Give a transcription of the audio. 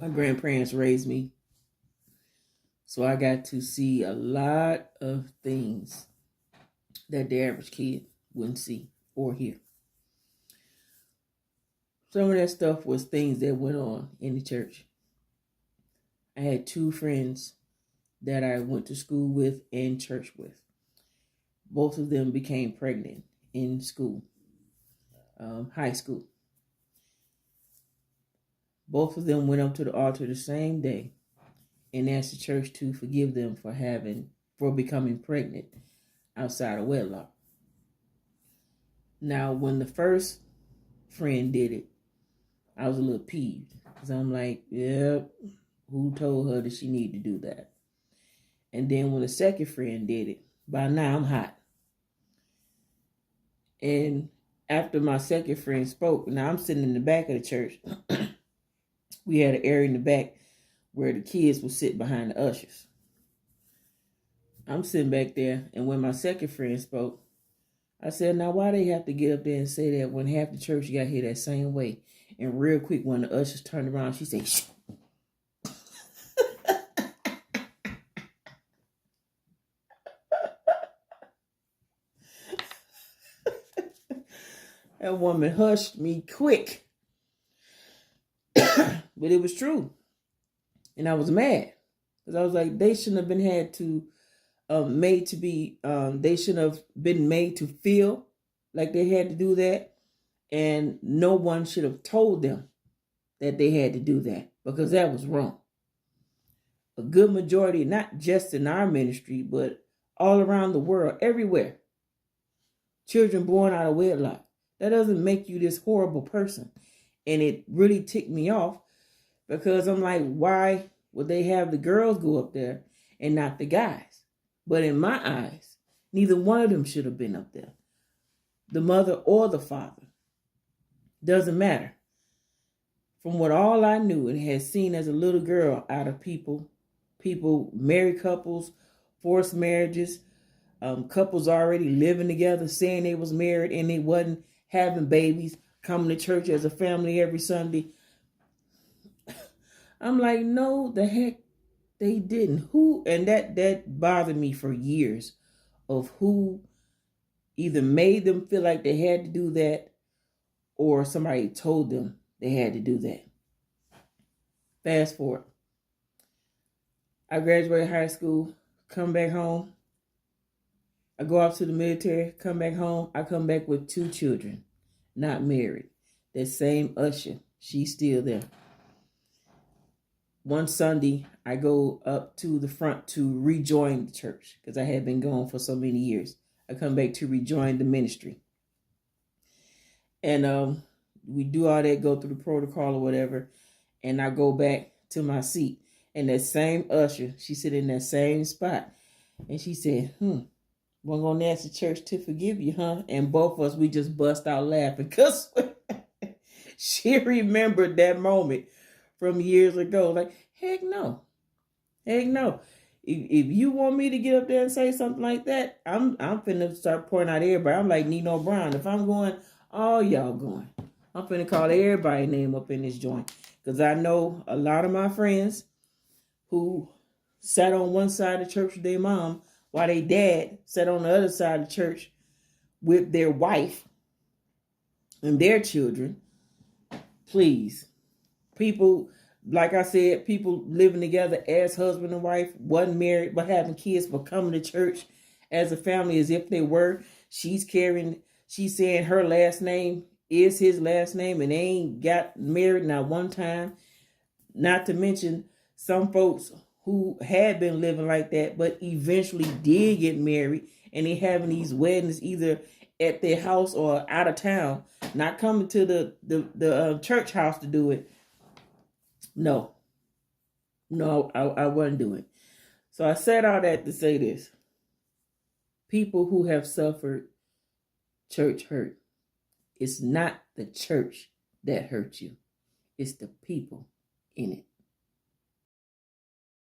My grandparents raised me, so I got to see a lot of things that the average kid wouldn't see or hear. Some of that stuff was things that went on in the church. I had 2 friends that I went to school with and church with. Both of them became pregnant in school, high school. Both of them went up to the altar the same day and asked the church to forgive them for becoming pregnant outside of wedlock. Now, when the first friend did it, I was a little peeved because I'm like, yep, who told her that she needed to do that? And then when the second friend did it, by now I'm hot. And after my second friend spoke, now I'm sitting in the back of the church. We had an area in the back where the kids would sit behind the ushers. I'm sitting back there, and when my second friend spoke, I said, now why they have to get up there and say that when half the church got here that same way? And real quick, when the ushers turned around, she said, shh. That woman hushed me quick. But it was true. And I was mad. Because I was like, they shouldn't have been they shouldn't have been made to feel like they had to do that. And no one should have told them that they had to do that, because that was wrong. A good majority, not just in our ministry, but all around the world, everywhere. Children born out of wedlock. That doesn't make you this horrible person. And it really ticked me off, because I'm like, why would they have the girls go up there and not the guys? But in my eyes, neither one of them should have been up there. The mother or the father. Doesn't matter. From what all I knew and had seen as a little girl out of people, married couples, forced marriages, couples already living together, saying they was married and they wasn't, having babies, coming to church as a family every Sunday. I'm like, no, the heck they didn't. And that bothered me for years, of who either made them feel like they had to do that or somebody told them they had to do that. Fast forward. I graduated high school, come back home. I go off to the military, come back home. I come back with 2 children, not married. That same usher, she's still there. One Sunday, I go up to the front to rejoin the church because I had been gone for so many years. I come back to rejoin the ministry. And we do all that, go through the protocol or whatever. And I go back to my seat. And that same usher, she sit in that same spot. And she said, we're going to ask the church to forgive you, huh? And both of us, we just bust out laughing because she remembered that moment from years ago. Like, heck no. Heck no. If you want me to get up there and say something like that, I'm finna start pointing out everybody. I'm like Nino Brown. If I'm going, all y'all going. I'm finna call everybody's name up in this joint. Because I know a lot of my friends who sat on one side of the church with their mom while their dad sat on the other side of the church with their wife and their children. Please. People, like I said, people living together as husband and wife, wasn't married, but having kids, but coming to church as a family as if they were. She's saying her last name is his last name, and they ain't got married not one time. Not to mention some folks who had been living like that, but eventually did get married, and they having these weddings either at their house or out of town, not coming to the church house to do it. No, I wasn't doing it. So I said all that to say this. People who have suffered church hurt, it's not the church that hurt you. It's the people in it.